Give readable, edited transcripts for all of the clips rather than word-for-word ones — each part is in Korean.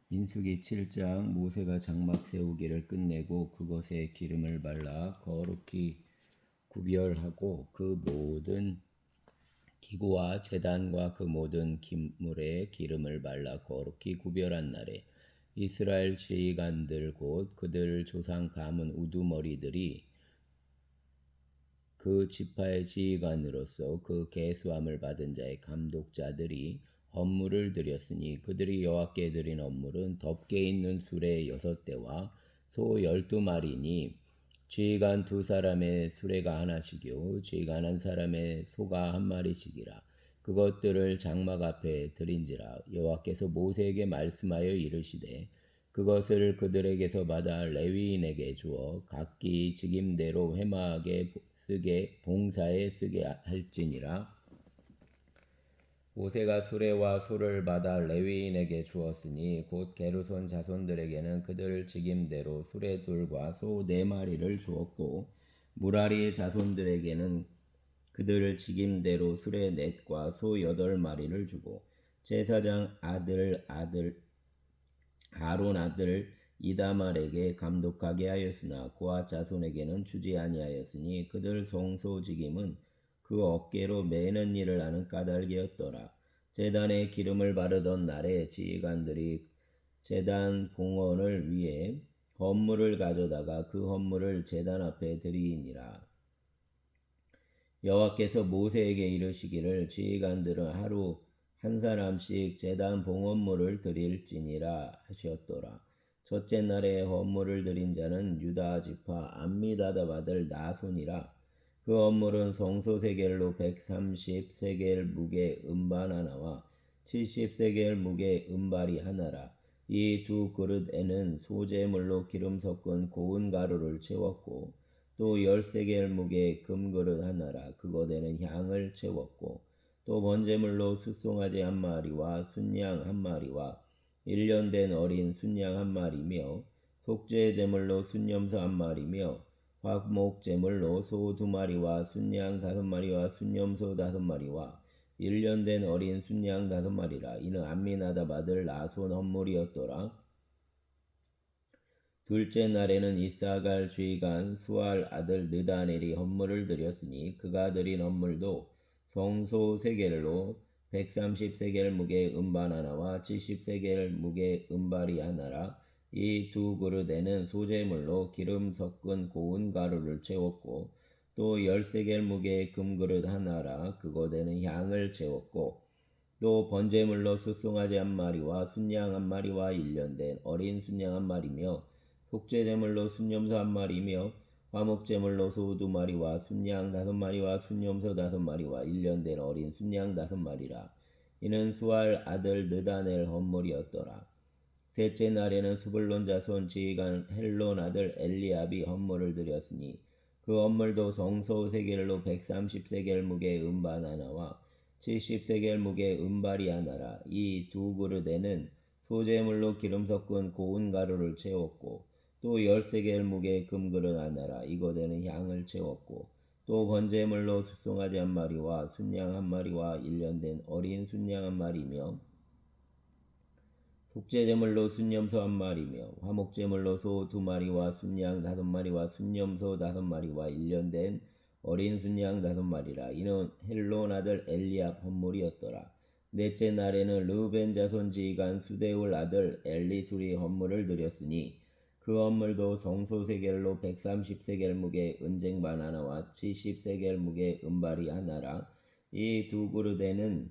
민수기 7장. 모세가 장막 세우기를 끝내고 그것에 기름을 발라 거룩히 구별하고 그 모든 기구와 제단과 그 모든 기물에 기름을 발라 거룩히 구별한 날에 이스라엘 지휘관들 곧 그들 조상 가문 우두머리들이 그 지파의 지휘관으로서 그 계수함을 받은 자의 감독자들이 헌물을 드렸으니 그들이 여호와께 드린 헌물은 덮개 있는 수레 6대와 소 12마리니 지휘관 2사람의 수레가 하나씩이요 지휘관 1사람의 소가 1마리씩이라. 그것들을 장막 앞에 드린지라. 여호와께서 모세에게 말씀하여 이르시되 그것을 그들에게서 받아 레위인에게 주어 각기 직임대로 회막에 쓰게 봉사에 쓰게 할지니라. 모세가 수레와 소를 받아 레위인에게 주었으니 곧 게르손 자손들에게는 그들 직임대로 수레 둘과 소 4마리를 주었고 무라리 자손들에게는 그들 직임대로 수레 4과 소 8마리를 주고 제사장 아론 아들 이다말에게 감독하게 하였으나 고앗 자손에게는 주지 아니하였으니 그들 성소직임은 그 어깨로 매는 일을 하는 까닭이었더라. 제단에 기름을 바르던 날에 지휘관들이 제단 봉헌을 위해 헌물을 가져다가 그 헌물을 제단 앞에 드리니라. 여호와께서 모세에게 이르시기를 지휘관들은 하루 한 사람씩 제단 봉헌물을 드릴지니라 하셨더라. 첫째 날에 헌물을 드린 자는 유다 지파 암미다답 아들 나손이라. 그 헌물은 성소 세겔로 130세겔 무게 음반 하나와 70세겔 무게 음발이 하나라. 이 두 그릇에는 소재물로 기름 섞은 고운 가루를 채웠고 또 10세겔 무게 금그릇 하나라. 그것에는 향을 채웠고 또 번제물로 숫송아지 1마리와 순양 1마리와 1년 된 어린 순양 1마리며 속죄 제물로 순염소 1마리며 화목 제물로 소 2마리와 순양 5마리와 순염소 5마리와 1년 된 어린 순양 5마리라. 이는 암미나답 아들 나손 헌물이었더라. 둘째 날에는 이사갈 지휘관 수알 아들 느다넬이 헌물을 드렸으니 그가 드린 헌물도 성소 세겔로 130세겔 무게 음반 하나와 70세겔 무게 음발이 하나라. 이 두 그릇에는 소재물로 기름 섞은 고운 가루를 채웠고 또 10세겔 무게 금그릇 하나라. 그것에는 향을 채웠고 또 번제물로 숫송아지 1마리와 순양 1마리와 1년 된 어린 순양 1마리며 속죄제물로 순염소 1마리며 화목제물로 소 2마리와 순양 5마리와 순염소 5마리와 1년 된 어린 순양 5마리라. 이는 수알 아들 느다넬 헌물이었더라. 셋째 날에는 스불론 자손 지휘관 헬론 아들 엘리압이 헌물을 드렸으니 그 헌물도 성소 세겔로 130세겔 무게 음반 하나와 70세겔 무게 음발이 하나라. 이 두 그릇에는 소재물로 기름 섞은 고운 가루를 채웠고 또 10세겔 무게 금그릇 하나라. 이것에는 향을 채웠고 또 번제물로 숫송아지 1마리와 순양 1마리와 1년 된 어린 순양 1마리며 속죄제물로 순염소 1마리며 화목제물로 소 2마리와 순양 5마리와 순염소 5마리와 1년 된 어린 순양 5마리라. 이는 헬론 아들 엘리압 헌물이었더라. 넷째 날에는 르벤 자손 지휘관 수데울 아들 엘리술이 헌물을 드렸으니 그 헌물도 성소 세겔로 130세겔 무게 은쟁반 하나와 70세겔 무게 은발이 하나라. 이 두 그릇에는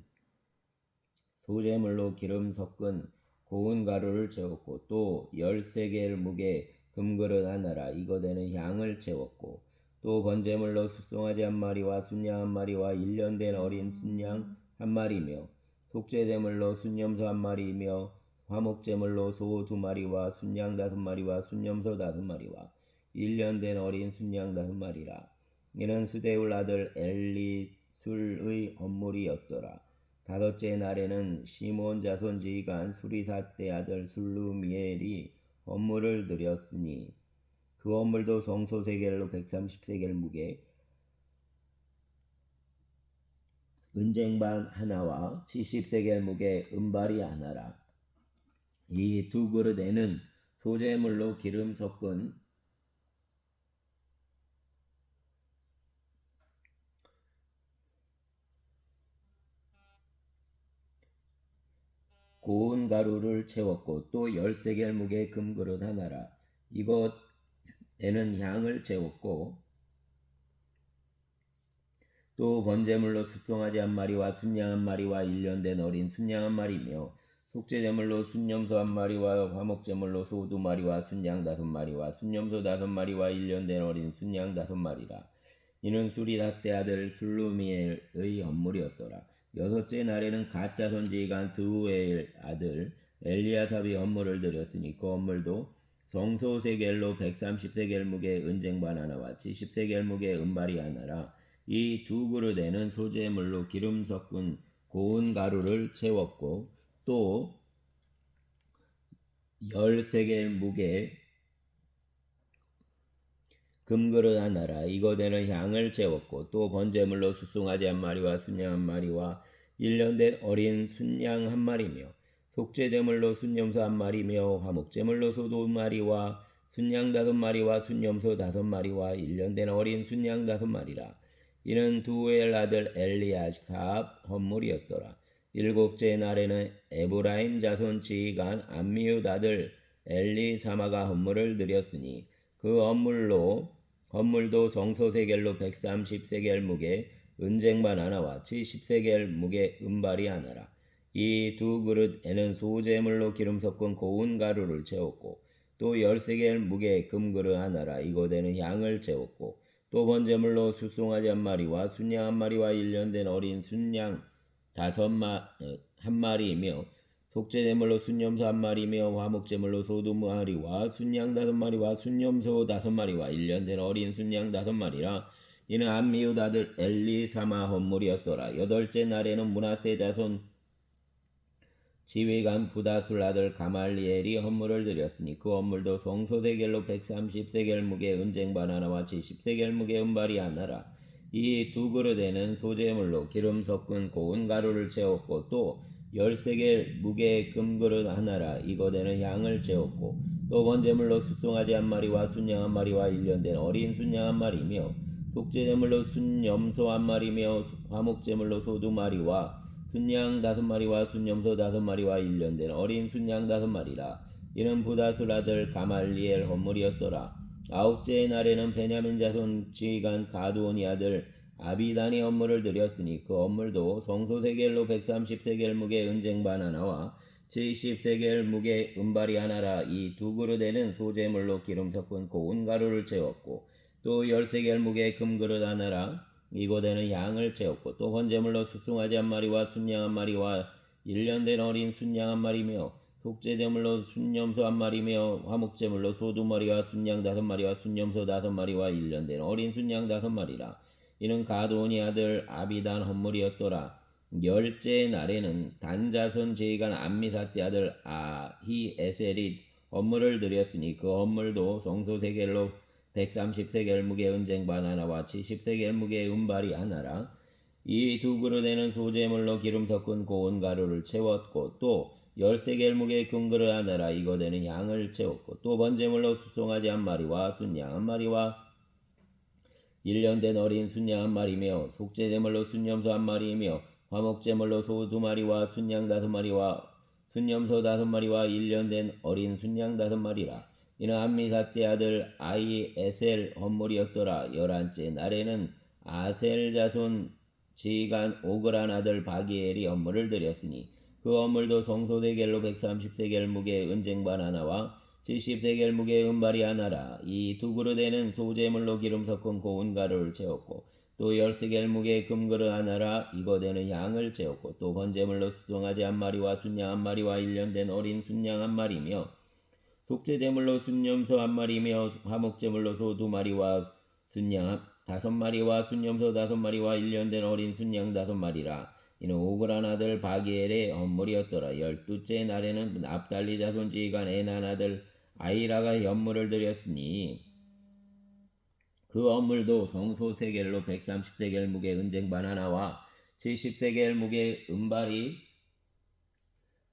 소재물로 기름 섞은 고운 가루를 채웠고 또 10세겔 무게 금그릇 하나라. 이것에는 향을 채웠고 또 번제물로 숫송아지 1마리와 순양 1마리와 1년 된 어린 순양 1마리며 속죄제물로 순염소 1마리며 화목제물로 소 2마리와 순양 5마리와 순염소 5마리와 1년 된 어린 순양 5마리라. 이는 수데울 아들 엘리술의 헌물이었더라. 다섯째 날에는 시몬 자손 지휘관 수리사대 아들 술루미엘이 헌물을 드렸으니 그 헌물도 성소 세겔로 130세겔 무게 은쟁반 하나와 70세겔 무게 은발이 하나라. 이 두 그릇에는 소재물로 기름 섞은 고운 가루를 채웠고 또 13개의 무게 금그릇 하나라. 이것에는 향을 채웠고 또 번제물로 숫송아지 한 마리와 순양 한 마리와 일년된 어린 순양 한 마리며 속죄제물로 순염소 한 마리와 화목제물로 소 2마리와 순양 5마리와 순염소 5마리와 일년된 어린 순양 5마리라. 이는 수리닷대 아들 술루미엘의 헌물이었더라. 여섯째 날에는 가짜 선지간 드우엘 아들 엘리야삽이 헌물을 드렸으니 그 헌물도 성소 세겔로 130세겔 무게 은쟁반 하나와 70세겔 무게 은발이 하나라. 이 두 그릇에는 소재물로 기름 섞은 고운 가루를 채웠고 또 13개 무게 금그릇 하나라. 이것에는 향을 채웠고 또 번제물로 숫송아지 한 마리와 순양 한 마리와 1년된 어린 순양 한 마리며 속죄제물로 순염소 한 마리며 화목제물로 소 2마리와 순양 5마리와 순염소 5마리와 1년된 어린 순양 5마리라. 이는 두엘 아들 엘리야삽 헌물이었더라. 일곱째 날에는 에브라임 자손 지휘관 암미읒 아들 엘리사마가 헌물을 드렸으니 그 헌물도 성소 세겔로 130세겔 무게 은쟁반 하나와 70세겔 무게 은발이 하나라. 이 두 그릇에는 소재물로 기름 섞은 고운 가루를 채웠고 또 10세겔 무게 금그릇 하나라. 이곳에는 향을 채웠고 또 번제물로 숫송아지 한 마리와 순양 한 마리와 1년된 어린 순양 한 마리이며 속죄제물로 순염소 한 마리며 화목제물로 소 2마리와 순양 5마리와 순염소 5마리와 1년된 어린 순양 5마리라. 이는 암미읒 아들 엘리사마 헌물이었더라. 여덟째 날에는 므낫세 자손 지휘관 부다술 아들 가말리엘이 헌물을 드렸으니 그 헌물도 성소 세겔로 130세겔 무게 은쟁반 하나와 70세겔 무게 은발이 하나라. 이 두 그릇에는 소재물로 기름 섞은 고운 가루를 채웠고 또 10세겔 무게 금그릇 하나라. 이것에는 향을 채웠고 또 번제물로 숫송아지 한 마리와 순양 한 마리와 1년된 어린 순양 한 마리며 속죄제물로 순염소 한 마리며 화목제물로 소 2마리와 순양 5마리와 순염소 5마리와 1년된 어린 순양 5마리라. 이는 부다술 아들 가말리엘 헌물이었더라. 아홉째 날에는 베냐민 자손 지휘관 가두온이 아들 아비단이 헌물을 드렸으니 그 헌물도 성소 세겔로 130세겔 무게 은쟁반 하나와 70세겔 무게 은발이 하나라. 이 두 그릇에는 소재물로 기름 섞은 고운 가루를 채웠고 또 10세겔 무게 금그릇 하나라. 이곳에는 양을 채웠고 또 번제물로 숫송아지 한 마리와 순양 한 마리와 1년된 어린 순양 한 마리며 속죄제물로 순염소 한 마리며 화목제물로 소 2마리와 순양 5마리와 순염소 5마리와 1년된 어린 순양 5마리라. 이는 가도니 아들 아비단 헌물이었더라. 열째 날에는 단자손 제이간 암미사띠 아들 아히에셀이 헌물을 드렸으니 그 헌물도 성소 세겔로 130세겔 무게 은쟁반 하나와 70세겔 무게 은발이 하나라. 이 두 그릇에는 소재물로 기름 섞은 고운 가루를 채웠고 또 10세겔 무게 금그릇 하나라. 이것에는 향을 채웠고 또 번제물로 숫송아지 한 마리와 순양 한 마리와 1년된 어린 순양 한 마리며 속죄제물로 순염소 한 마리이며 화목제물로 소 2마리와 순양 5마리와 순염소 5마리와 1년된 어린 순양 5마리라. 이는 암미사떼 아들 아이에셀 헌물이었더라. 11째 날에는 아셀 자손 지휘관 오그란 아들 바기엘이 헌물을 드렸으니 그 헌물도 성소 세겔로 130세겔 무게 은쟁반 하나와 70세겔 무게 은발이 하나라. 이 두 그릇에는 소재물로 기름 섞은 고운 가루를 채웠고 또 10세겔 무게 금그릇 하나라. 이것에는 향을 채웠고 또 번제물로 수송아지 한 마리와 순양 한 마리와 1년된 어린 순양 한 마리며 속죄제물로 순염소 한 마리며 화목제물로 소 2마리와 순양 5마리와 순염소 5마리와 1년된 어린 순양 5마리라. 이는 오그란 아들 바기엘의 헌물이었더라. 12째 날에는 납달리 자손 지휘관 에난 아들 아이라가 헌물을 드렸으니 그 헌물도 성소 세겔로 130세겔 무게 은쟁반 하나와 70세겔 무게 은발이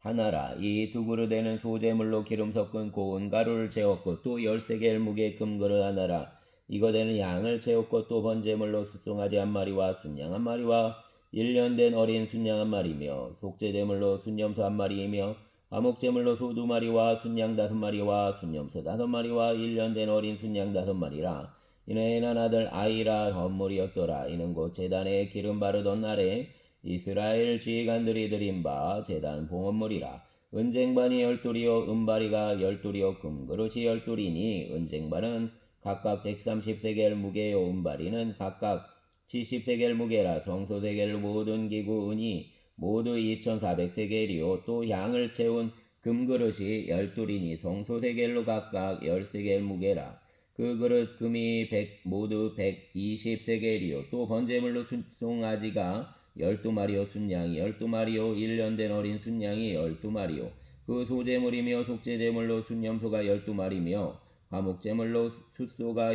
하나라. 이 두 그릇에는 소재물로 기름 섞은 고운 가루를 채웠고 또 13개의 무게 금그릇 하나라. 이것에는 양을 채웠고 또 번제물로 숫송아지 한 마리와 순양 한 마리와 1년 된 어린 순양 한 마리며 속죄제물로 순염소 한 마리이며 화목제물로 소 2마리와 순양 5마리와 순염소 5마리와 1년 된 어린 순양 5마리라. 이는 에난 아들 아이라 헌물이었더라. 이는 곧 제단에 기름 바르던 날에 이스라엘 지휘관들이 드린 바 제단 봉헌물이라. 은쟁반이 10돌이요 은바리가 10돌이요 금그릇이 10돌이니 은쟁반은 각각 130세겔 무게요 은바리는 각각 70세겔 무게라. 성소세겔 모든 기구 은이 모두 2400세겔이요 또 향을 채운 금그릇이 10돌이니 성소세겔로 각각 10세겔 무게라. 그 그릇 금이 모두 120세겔이요 또 번제물로 순송아지가 12마리요 순양이 12마리요 1년 된 어린 순양이 12마리요 그 소제물이며 속죄제물로 순염소가 12마리며 화목제물로 숫소가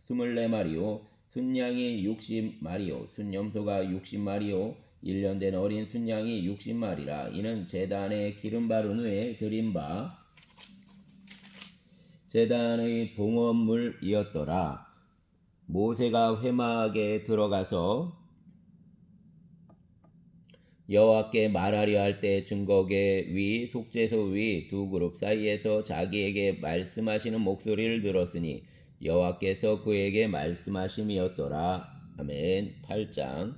24마리요 순양이 60마리요 순염소가 60마리요 1년 된 어린 순양이 60마리라. 이는 제단에 기름 바른 후에 드린 바 제단의 봉헌물이었더라. 모세가 회막에 들어가서 여호와께 말하려 할 때 증거계 위 속죄소 위 두 그룹 사이에서 자기에게 말씀하시는 목소리를 들었으니 여호와께서 그에게 말씀하심이었더라. 아멘. 8장.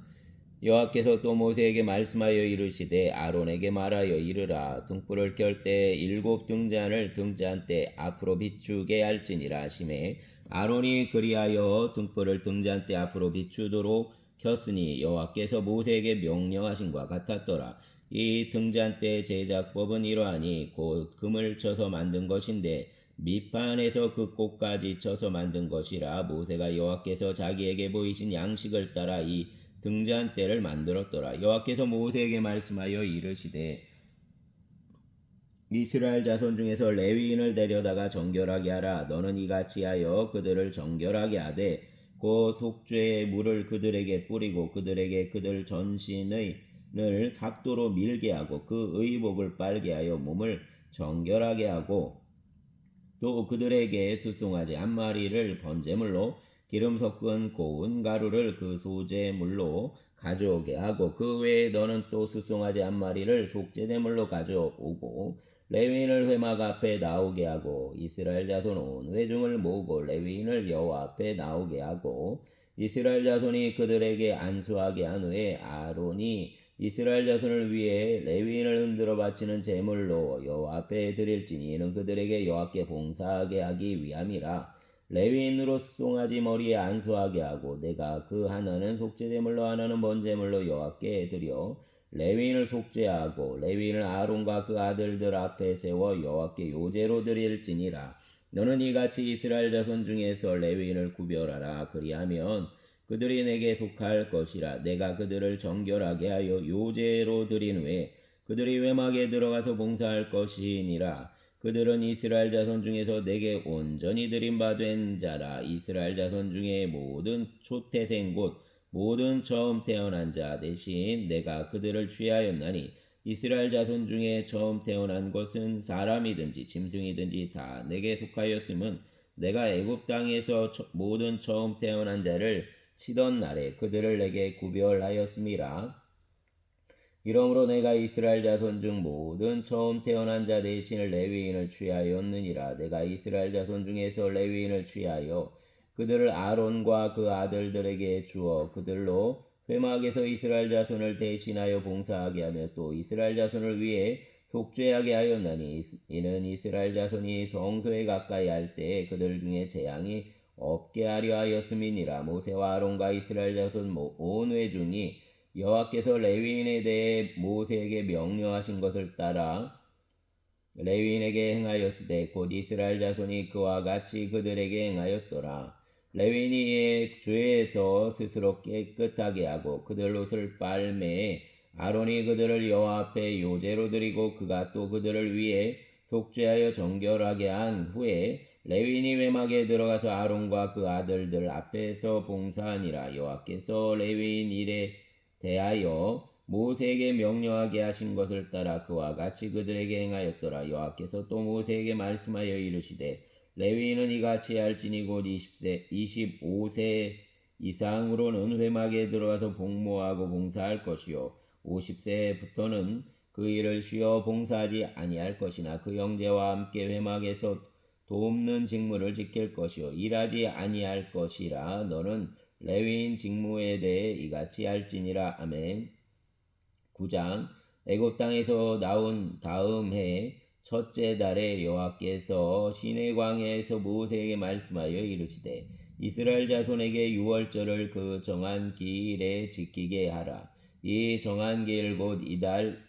여호와께서 또 모세에게 말씀하여 이르시되 아론에게 말하여 이르라. 등불을 켤 때 7 등잔을 등잔대 앞으로 비추게 할지니라 하시매 아론이 그리하여 등불을 등잔대 앞으로 비추도록 켰으니 여호와께서 모세에게 명령하신 것 같았더라. 이 등잔대 제작법은 이러하니 곧 금을 쳐서 만든 것인데 밑판에서 그 꼭까지 쳐서 만든 것이라. 모세가 여호와께서 자기에게 보이신 양식을 따라 이 등잔대를 만들었더라. 여호와께서 모세에게 말씀하여 이르시되 이스라엘 자손 중에서 레위인을 데려다가 정결하게 하라. 너는 이같이 하여 그들을 정결하게 하되 곧 속죄의 물을 그들에게 뿌리고 그들에게 그들 전신을 삭도로 밀게 하고 그 의복을 빨게 하여 몸을 정결하게 하고 또 그들에게 숫송아지 한 마리를 번제물로 기름 섞은 고운 가루를 그 소제물로 가져오게 하고 그 외에 너는 또 숫송아지 한 마리를 속죄제물로 가져오고 레위인을 회막 앞에 나오게 하고 이스라엘 자손 온 회중을 모으고 레위인을 여호와 앞에 나오게 하고 이스라엘 자손이 그들에게 안수하게 한 후에 아론이 이스라엘 자손을 위해 레위인을 흔들어 바치는 제물로 여호와 앞에 드릴지니 이는 그들에게 여호와께 봉사하게 하기 위함이라. 레위인으로 송아지 머리에 안수하게 하고 내가 그 하나는 속죄제물로 하나는 번제물로 여호와께 드려 레위인을 속죄하고 레위인을 아론과 그 아들들 앞에 세워 여호와께 요제로 드릴지니라. 너는 이같이 이스라엘 자손 중에서 레위인을 구별하라. 그리하면 그들이 내게 속할 것이라. 내가 그들을 정결하게 하여 요제로 드린 후에 그들이 회막에 들어가서 봉사할 것이니라. 그들은 이스라엘 자손 중에서 내게 온전히 드린 바 된 자라. 이스라엘 자손 중에 모든 초태생 곧 모든 처음 태어난 자 대신 내가 그들을 취하였나니 이스라엘 자손 중에 처음 태어난 것은 사람이든지 짐승이든지 다 내게 속하였음은 내가 애굽 땅에서 모든 처음 태어난 자를 치던 날에 그들을 내게 구별하였음이라. 이러므로 내가 이스라엘 자손 중 모든 처음 태어난 자 대신을 레위인을 취하였느니라. 내가 이스라엘 자손 중에서 레위인을 취하여 그들을 아론과 그 아들들에게 주어 그들로 회막에서 이스라엘 자손을 대신하여 봉사하게 하며 또 이스라엘 자손을 위해 속죄하게 하였나니 이는 이스라엘 자손이 성소에 가까이 할 때 그들 중에 재앙이 없게 하려 하였음이니라. 모세와 아론과 이스라엘 자손 온 회중이 여호와께서 레위인에 대해 모세에게 명령하신 것을 따라 레위인에게 행하였으되 곧 이스라엘 자손이 그와 같이 그들에게 행하였더라. 레위인이 이에 죄에서 스스로 깨끗하게 하고 그들 옷을 빨매 아론이 그들을 여호와 앞에 요제로 드리고 그가 또 그들을 위해 속죄하여 정결하게 한 후에 레위인이 회막에 들어가서 아론과 그 아들들 앞에서 봉사하니라. 여호와께서 레위인 일에 대하여 모세에게 명령하게 하신 것을 따라 그와 같이 그들에게 행하였더라. 여호와께서 또 모세에게 말씀하여 이르시되 레위인은 이같이 할지니 곧 25세 이상으로는 회막에 들어가서 복무하고 봉사할 것이요 50세부터는 그 일을 쉬어 봉사하지 아니할 것이나 그 형제와 함께 회막에서 돕는 직무를 지킬 것이요 일하지 아니할 것이라. 너는 레위인 직무에 대해 이같이 할지니라. 아멘. 9장. 애굽 땅에서 나온 다음 해 첫째 달에 여호와께서 시내 광야에서 모세에게 말씀하여 이르시되 이스라엘 자손에게 유월절을 그 정한 기일에 지키게 하라. 이 정한 기일 곧 이달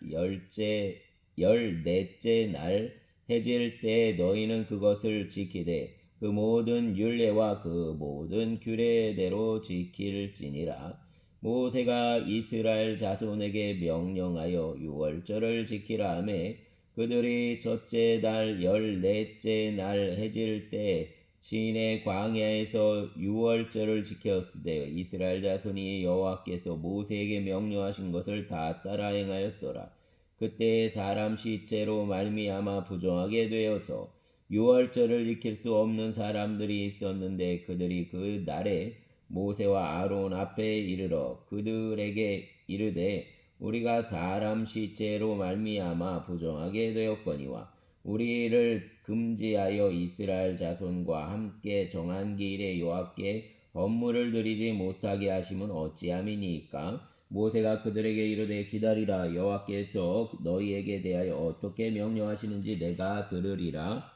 열넷째 날 해질 때 너희는 그것을 지키되 그 모든 율례와 그 모든 규례대로 지킬지니라. 모세가 이스라엘 자손에게 명령하여 유월절을 지키라 하매 그들이 첫째 달 열넷째 날 해질 때 시내 광야에서 유월절을 지켰으되 이스라엘 자손이 여호와께서 모세에게 명령하신 것을 다 따라 행하였더라. 그때 사람 시체로 말미암아 부정하게 되어서 유월절을 지킬 수 없는 사람들이 있었는데 그들이 그 날에 모세와 아론 앞에 이르러 그들에게 이르되 우리가 사람 시체로 말미암아 부정하게 되었거니와 우리를 금지하여 이스라엘 자손과 함께 정한 기일에 여호와께 헌물을 드리지 못하게 하심은 어찌함이니까. 모세가 그들에게 이르되 기다리라. 여호와께서 너희에게 대하여 어떻게 명령하시는지 내가 들으리라.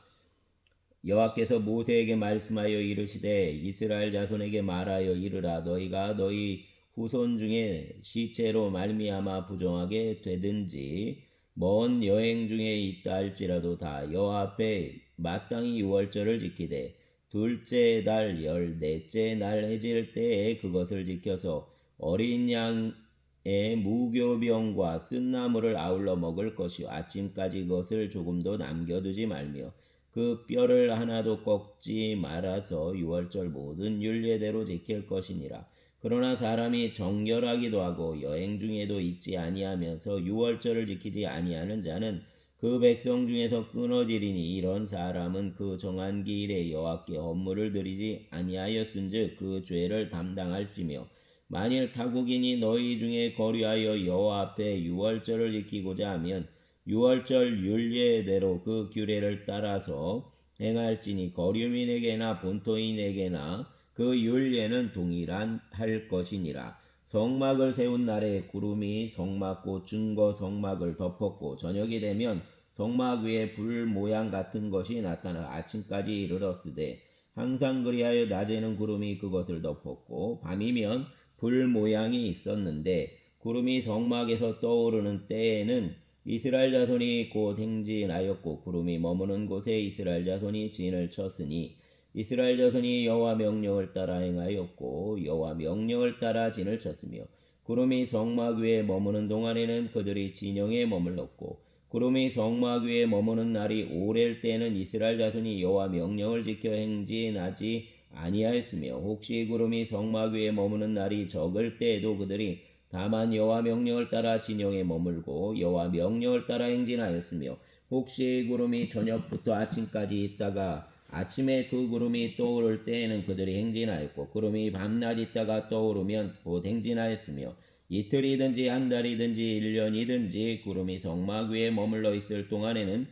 여호와께서 모세에게 말씀하여 이르시되 이스라엘 자손에게 말하여 이르라. 너희가 너희 후손 중에 시체로 말미암아 부정하게 되든지 먼 여행 중에 있다 할지라도 다 여호와 앞에 마땅히 유월절을 지키되 둘째 달 열넷째 날 해질 때에 그것을 지켜서 어린 양의 무교병과 쓴나물을 아울러 먹을 것이요 아침까지 그것을 조금도 남겨두지 말며 그 뼈를 하나도 꺾지 말아서 유월절 모든 율례대로 지킬 것이니라. 그러나 사람이 정결하기도 하고 여행 중에도 있지 아니하면서 유월절을 지키지 아니하는 자는 그 백성 중에서 끊어지리니 이런 사람은 그 정한 기일에 여호와께 헌물을 드리지 아니하였은즉 그 죄를 담당할지며 만일 타국인이 너희 중에 거류하여 여호와 앞에 유월절을 지키고자 하면 유월절 율례대로 그 규례를 따라서 행할지니 거류민에게나 본토인에게나 그 율례는 동일할 것이니라. 성막을 세운 날에 구름이 성막 곧 증거 성막을 덮었고 저녁이 되면 성막 위에 불 모양 같은 것이 나타나 아침까지 이르렀으되 항상 그리하여 낮에는 구름이 그것을 덮었고 밤이면 불 모양이 있었는데 구름이 성막에서 떠오르는 때에는 이스라엘 자손이 곧 행진하였고 구름이 머무는 곳에 이스라엘 자손이 진을 쳤으니 이스라엘 자손이 여호와 명령을 따라 행하였고 여호와 명령을 따라 진을 쳤으며 구름이 성막 위에 머무는 동안에는 그들이 진영에 머물렀고 구름이 성막 위에 머무는 날이 오랠 때에는 이스라엘 자손이 여호와 명령을 지켜 행진하지 아니하였으며 혹시 구름이 성막 위에 머무는 날이 적을 때에도 그들이 다만 여호와 명령을 따라 진영에 머물고 여호와 명령을 따라 행진하였으며 혹시 구름이 저녁부터 아침까지 있다가 아침에 그 구름이 떠오를 때에는 그들이 행진하였고 구름이 밤낮 있다가 떠오르면 곧 행진하였으며 이틀이든지 한 달이든지 1년이든지 구름이 성막 위에 머물러 있을 동안에는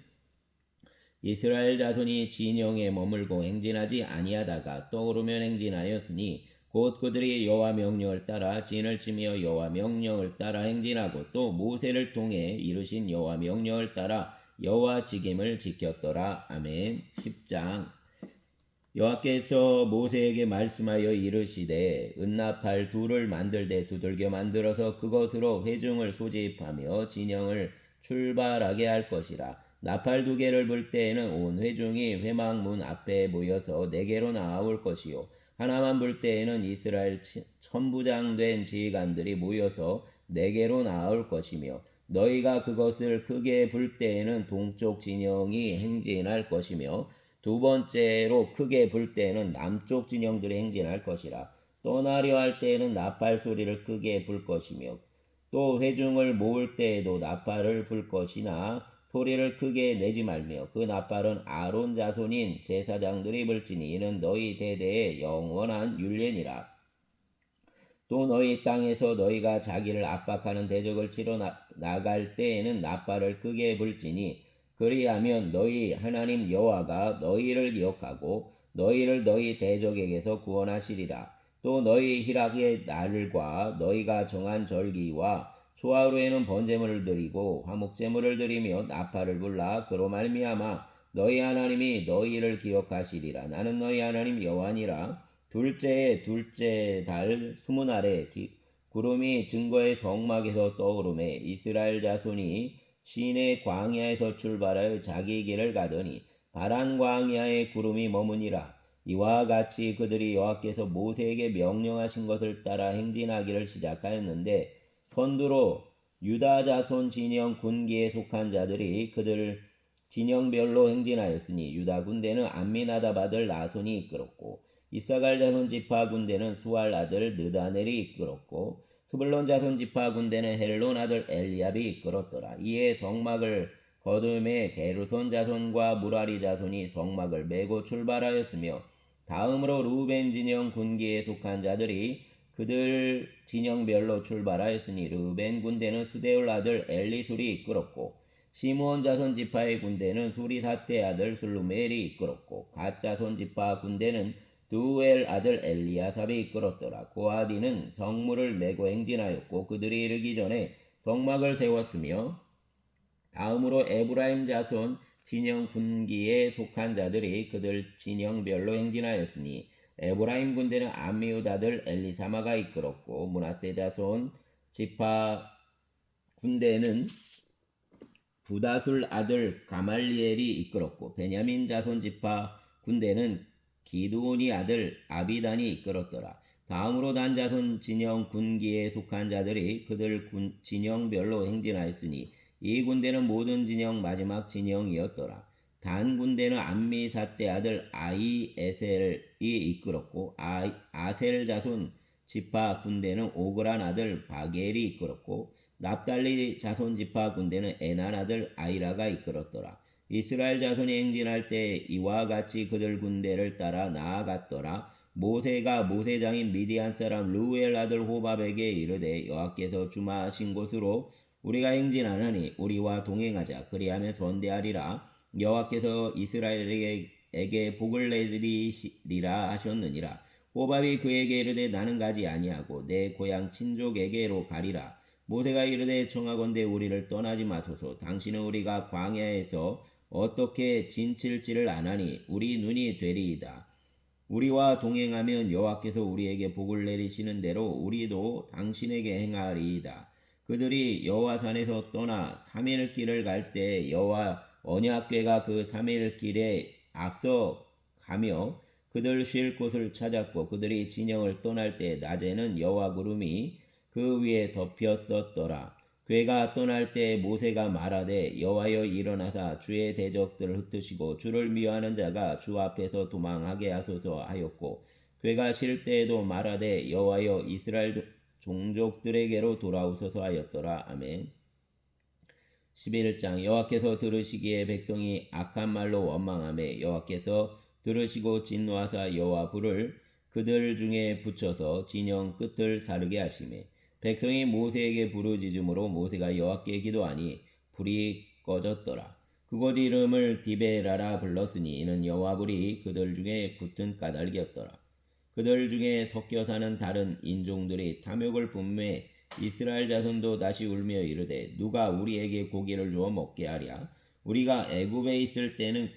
이스라엘 자손이 진영에 머물고 행진하지 아니하다가 떠오르면 행진하였으니 곧 그들이 여호와 명령을 따라 진을 치며 여호와 명령을 따라 행진하고 또 모세를 통해 이루신 여호와 명령을 따라 여호와 직임을 지켰더라. 아멘. 10장. 여호와께서 모세에게 말씀하여 이르시되 은나팔 둘을 만들되 두들겨 만들어서 그것으로 회중을 소집하며 진영을 출발하게 할 것이라. 나팔 2개를 불 때에는 온 회중이 회막문 앞에 모여서 4개로 나아올 것이요 하나만 불 때에는 이스라엘 천부장된 지휘관들이 모여서 4개로 나아올 것이며 너희가 그것을 크게 불 때에는 동쪽 진영이 행진할 것이며 두 번째로 크게 불 때에는 남쪽 진영들이 행진할 것이라. 떠나려 할 때에는 나팔 소리를 크게 불 것이며 또 회중을 모을 때에도 나팔을 불 것이나 소리를 크게 내지 말며 그 나팔은 아론 자손인 제사장들이 불지니 이는 너희 대대의 영원한 율례니라. 또 너희 땅에서 너희가 자기를 압박하는 대적을 치러 나갈 때에는 나팔을 크게 불지니 그리하면 너희 하나님 여호와가 너희를 기억하고 너희를 너희 대적에게서 구원하시리라. 또 너희 희락의 날과 너희가 정한 절기와 초하루에는 번제물을 드리고 화목제물을 드리며 나팔을 불라 그로 말미암아 너희 하나님이 너희를 기억하시리라. 나는 너희 하나님 여호와니라. 둘째 달 스무 날에 구름이 증거의 성막에서 떠오르매 이스라엘 자손이 시내 광야에서 출발하여 자기 길을 가더니 바란 광야에 구름이 머무니라. 이와 같이 그들이 여호와께서 모세에게 명령하신 것을 따라 행진하기를 시작하였는데 선두로 유다 자손 진영 군기에 속한 자들이 그들 진영별로 행진하였으니 유다 군대는 암미나답 아들 나손이 이끌었고 이사갈 자손 지파 군대는 수알 아들 느다넬이 이끌었고 스불론 자손 지파 군대는 헬론 아들 엘리압이 이끌었더라. 이에 성막을 거두매 게르손 자손과 무라리 자손이 성막을 메고 출발하였으며 다음으로 루벤 진영 군기에 속한 자들이 그들 진영별로 출발하였으니 루벤 군대는 스데울 아들 엘리술이 이끌었고 시므온 자손 지파의 군대는 수리사떼 아들 슬루멜이 이끌었고 갓 자손 지파 군대는 두엘 아들 엘리아삽이 이끌었더라. 고아디는 성물을 메고 행진하였고 그들이 이르기 전에 성막을 세웠으며 다음으로 에브라임 자손 진영 군기에 속한 자들이 그들 진영별로 행진하였으니 에브라임 군대는 암미우드 아들 엘리사마가 이끌었고 므낫세 자손 지파 군대는 부다술 아들 가말리엘이 이끌었고 베냐민 자손 지파 군대는 기드온이 아들 아비단이 이끌었더라. 다음으로 단 자손 진영 군기에 속한 자들이 그들 진영별로 행진하였으니 이 군대는 모든 진영 마지막 진영이었더라. 단 군대는 암미사떼 아들 아이에셀이 이끌었고 아셀 자손 지파 군대는 오그란 아들 바겔이 이끌었고 납달리 자손 지파 군대는 에난 아들 아이라가 이끌었더라. 이스라엘 자손이 행진할 때 이와 같이 그들 군대를 따라 나아갔더라. 모세가 모세장인 미디안 사람 르우엘 아들 호밥에게 이르되 여호와께서 주마하신 곳으로 우리가 행진하느니 우리와 동행하자. 그리하면 선대하리라. 여호와께서 이스라엘에게 복을 내리리라 하셨느니라. 호밥이 그에게 이르되 나는 가지 아니하고 내 고향 친족에게로 가리라. 모세가 이르되 청하건대 우리를 떠나지 마소서. 당신은 우리가 광야에서 어떻게 진칠지를 아나니 우리 눈이 되리이다. 우리와 동행하면 여호와께서 우리에게 복을 내리시는 대로 우리도 당신에게 행하리이다. 그들이 여호와 산에서 떠나 3일 길을 갈 때 여호와 언약궤가 그 3일 길에 앞서 가며 그들 쉴 곳을 찾았고 그들이 진영을 떠날 때 낮에는 여호와 구름이 그 위에 덮였었더라. 궤가 떠날 때 모세가 말하되 여호와여 일어나사 주의 대적들을 흩으시고 주를 미워하는 자가 주 앞에서 도망하게 하소서 하였고 궤가 쉴 때에도 말하되 여호와여 이스라엘 종족들에게로 돌아오소서 하였더라. 아멘. 11장 여호와께서 들으시기에 백성이 악한 말로 원망하며 여호와께서 들으시고 진노하사 여호와 불을 그들 중에 붙여서 진영 끝을 사르게 하시매 백성이 모세에게 부르짖음으로 모세가 여호와께 기도하니 불이 꺼졌더라. 그곳 이름을 디베라라 불렀으니 이는 여호와 불이 그들 중에 붙은 까닭이었더라. 그들 중에 섞여 사는 다른 인종들이 탐욕을 분매 이스라엘 자손도 다시 울며 이르되 누가 우리에게 고기를 주어 먹게 하랴. 우리가 애굽에 있을 때는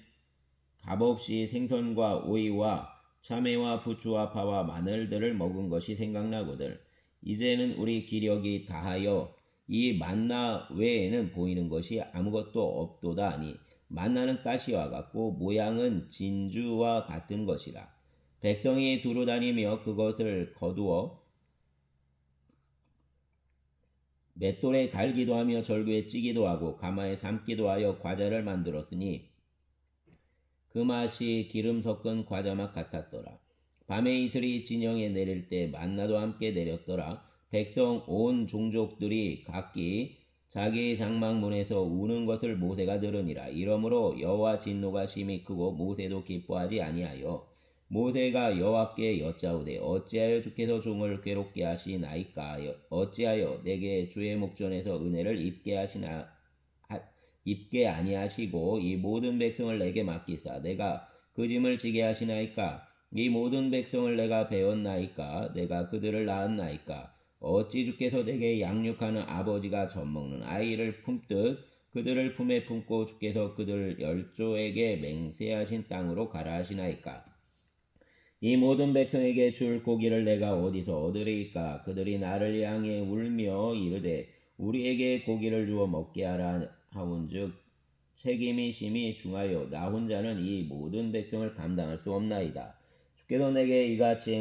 값없이 생선과 오이와 참외와 부추와 파와 마늘들을 먹은 것이 생각나거늘 이제는 우리 기력이 다하여 이 만나 외에는 보이는 것이 아무것도 없도다 하니 만나는 가시와 같고 모양은 진주와 같은 것이라. 백성이 두루 다니며 그것을 거두어 맷돌에 갈기도 하며 절구에 찌기도 하고 가마에 삶기도 하여 과자를 만들었으니 그 맛이 기름 섞은 과자 맛 같았더라. 밤에 이슬이 진영에 내릴 때 만나도 함께 내렸더라. 백성 온 종족들이 각기 자기 장막문에서 우는 것을 모세가 들으니라. 이러므로 여호와 진노가 심히 크고 모세도 기뻐하지 아니하여 모세가 여호와께 여짜오되 어찌하여 주께서 종을 괴롭게 하시나이까? 어찌하여 내게 주의 목전에서 은혜를 입게 아니하시고 이 모든 백성을 내게 맡기사 내가 그 짐을 지게 하시나이까? 이 모든 백성을 내가 배웠나이까? 내가 그들을 낳았나이까? 어찌 주께서 내게 양육하는 아버지가 젖먹는 아이를 품듯 그들을 품에 품고 주께서 그들 열조에게 맹세하신 땅으로 가라 하시나이까? 이 모든 백성에게 줄 고기를 내가 어디서 얻으리이까? 그들이 나를 향해 울며 이르되 우리에게 고기를 주어 먹게 하라 하온즉 책임이 심히 중하여 나 혼자는 이 모든 백성을 감당할 수 없나이다. 주께서 내게 이같이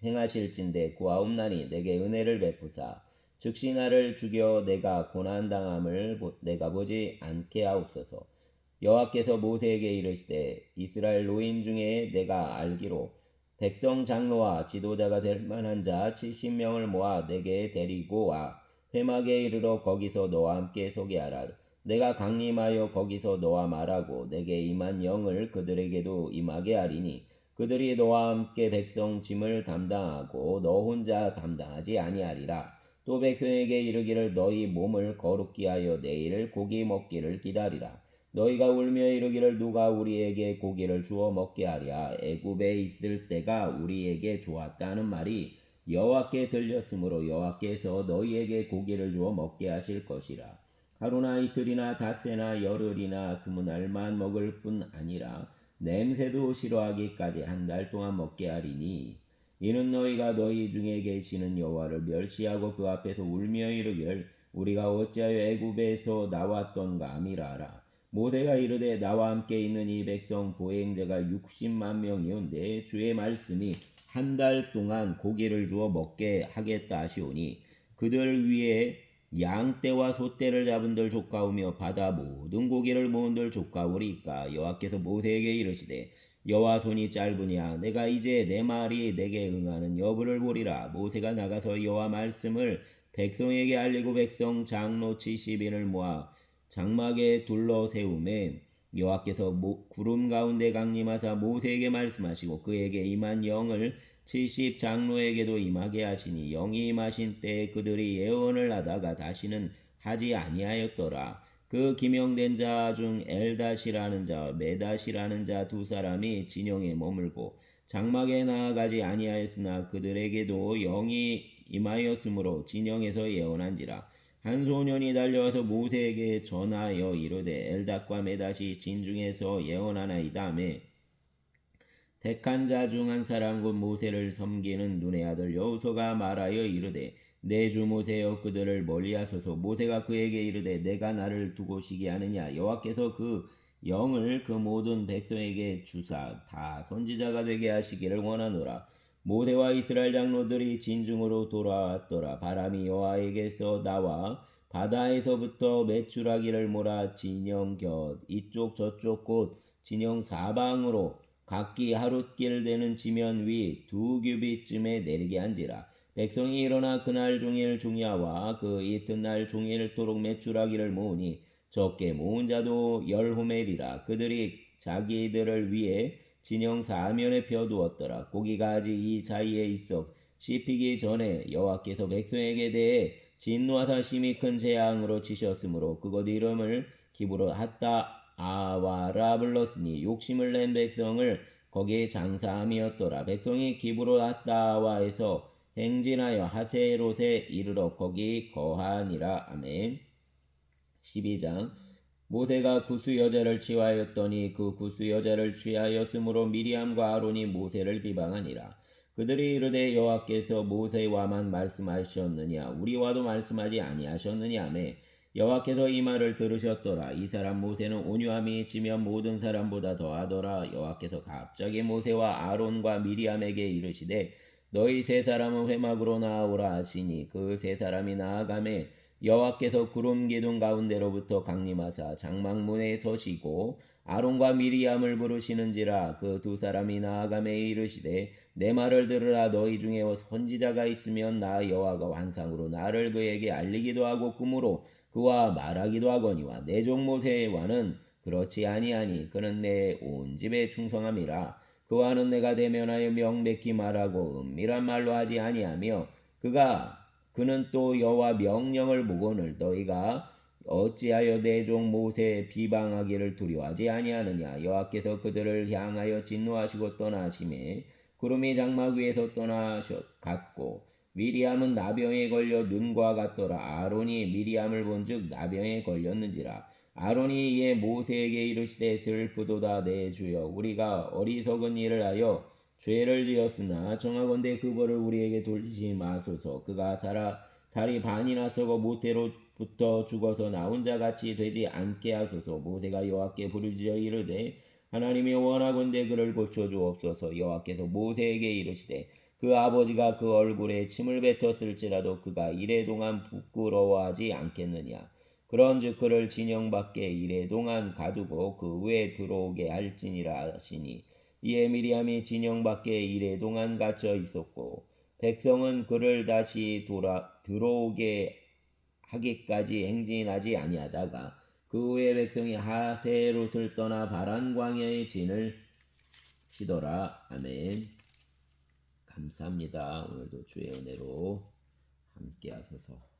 행하실진대 구하옵나니 내게 은혜를 베푸사 즉시 나를 죽여 내가 고난당함을 내가 보지 않게 하옵소서. 여호와께서 모세에게 이르시되 이스라엘 노인 중에 내가 알기로 백성 장로와 지도자가 될 만한 자 70명을 모아 내게 데리고 와 회막에 이르러 거기서 너와 함께 소개하라. 내가 강림하여 거기서 너와 말하고 내게 임한 영을 그들에게도 임하게 하리니 그들이 너와 함께 백성 짐을 담당하고 너 혼자 담당하지 아니하리라. 또 백성에게 이르기를 너희 몸을 거룩히 하여 내일 고기 먹기를 기다리라. 너희가 울며 이르기를 누가 우리에게 고기를 주어 먹게 하랴. 애굽에 있을 때가 우리에게 좋았다는 말이 여호와께 들렸으므로 여호와께서 너희에게 고기를 주어 먹게 하실 것이라. 하루나 이틀이나 닷새나 열흘이나 20날만 먹을 뿐 아니라 냄새도 싫어하기까지 한 달 동안 먹게 하리니 이는 너희가 너희 중에 계시는 여호와를 멸시하고 그 앞에서 울며 이르기를 우리가 어찌하여 애굽에서 나왔던가 함이라라. 모세가 이르되 나와 함께 있는 이 백성 보행자가 60만 명이온데 주의 말씀이 한 달 동안 고기를 주어 먹게 하겠다 하시오니 그들 위에 양떼와 소떼를 잡은들 족가오며 바다 모든 고기를 모은들 족가오리까? 여호와께서 모세에게 이르시되 여호와 손이 짧으냐 내가 이제 내 말이 내게 응하는 여부를 보리라. 모세가 나가서 여호와 말씀을 백성에게 알리고 백성 장로 70인을 모아 장막에 둘러 세우매 여호와께서 구름 가운데 강림하사 모세에게 말씀하시고 그에게 임한 영을 70 장로에게도 임하게 하시니 영이 임하신 때에 그들이 예언을 하다가 다시는 하지 아니하였더라. 그 기명된 자 중 엘닷이라는 자와 메닷이라는 자 두 사람이 진영에 머물고 장막에 나아가지 아니하였으나 그들에게도 영이 임하였으므로 진영에서 예언한지라. 한 소년이 달려와서 모세에게 전하여 이르되 엘닷과 메닷이 진중에서 예언하나이다 하매 택한 자 중 한 사람 곧 모세를 섬기는 눈의 아들 여호수아가 말하여 이르되 내 주 모세여 그들을 멀리하소서. 모세가 그에게 이르되 내가 나를 두고 시기하느냐. 여호와께서 그 영을 그 모든 백성에게 주사 다 선지자가 되게 하시기를 원하노라. 모세와 이스라엘 장로들이 진중으로 돌아왔더라. 바람이 여호와에게서 나와 바다에서부터 메추라기를 몰아 진영 곁 이쪽 저쪽 곳 진영 사방으로 각기 하룻길 되는 지면 위 2규빗쯤에 내리게 한지라. 백성이 일어나 그날 종일 종야와 그 이튿날 종일토록 메추라기를 모으니 적게 모은 자도 10호멜이라. 그들이 자기들을 위해 진영 사면에 펴두었더라. 고기가 아직 이 사이에 있어 씹히기 전에 여호와께서 백성에게 대해 진노하사 심히 큰 재앙으로 치셨으므로 그곳 이름을 기브롯 핫다 아와라 불렀으니 욕심을 낸 백성을 거기에 장사함이었더라. 백성이 기브롯 핫다와에서 행진하여 하세롯에 이르러 거기 거하니라. 아멘. 12장 모세가 구스 여자를 취하였더니 그 구스 여자를 취하였으므로 미리암과 아론이 모세를 비방하니라. 그들이 이르되 여호와께서 모세와만 말씀하셨느냐 우리와도 말씀하지 아니하셨느냐 하매 여호와께서 이 말을 들으셨더라. 이 사람 모세는 온유함이 지면 모든 사람보다 더하더라. 여호와께서 갑자기 모세와 아론과 미리암에게 이르시되 너희 세 사람은 회막으로 나아오라 하시니 그 세 사람이 나아가매 여호와께서 구름 기둥 가운데로부터 강림하사 장막문에 서시고 아론과 미리암을 부르시는지라. 그 두 사람이 나아가매 이르시되 내 말을 들으라. 너희 중에 선지자가 있으면 나 여호와가 환상으로 나를 그에게 알리기도 하고 꿈으로 그와 말하기도 하거니와 내 종 모세와는 그렇지 아니하니 그는 내 온 집에 충성함이라. 그와는 내가 대면하여 명백히 말하고 은밀한 말로 하지 아니하며 그는 또 여호와 명령을 보고는 너희가 어찌하여 내 종 모세 비방하기를 두려워하지 아니하느냐. 여호와께서 그들을 향하여 진노하시고 떠나심에 구름이 장막 위에서 떠나셨고 미리암은 나병에 걸려 눈과 같더라. 아론이 미리암을 본즉 나병에 걸렸는지라. 아론이 이에 모세에게 이르시되 슬프도다 내 주여 우리가 어리석은 일을 하여 죄를 지었으나 정하건대 그 벌을 우리에게 돌리지 마소서. 그가 살이 반이나 썩어 모태로부터 죽어서 나 혼자 같이 되지 않게 하소서. 모세가 여호와께 부르짖어 이르되 하나님이 원하건대 그를 고쳐주옵소서. 여호와께서 모세에게 이르시되 그 아버지가 그 얼굴에 침을 뱉었을지라도 그가 이레동안 부끄러워하지 않겠느냐. 그런즉 그를 진영 밖에 이레동안 가두고 그 후에 들어오게 할지니라 하시니 이에 미리암이 진영 밖에 이레동안 갇혀 있었고 백성은 그를 다시 들어오게 하기까지 행진하지 아니하다가 그 후에 백성이 하세롯을 떠나 바란 광야의 진을 치더라. 아멘. 감사합니다. 오늘도 주의 은혜로 함께 하소서.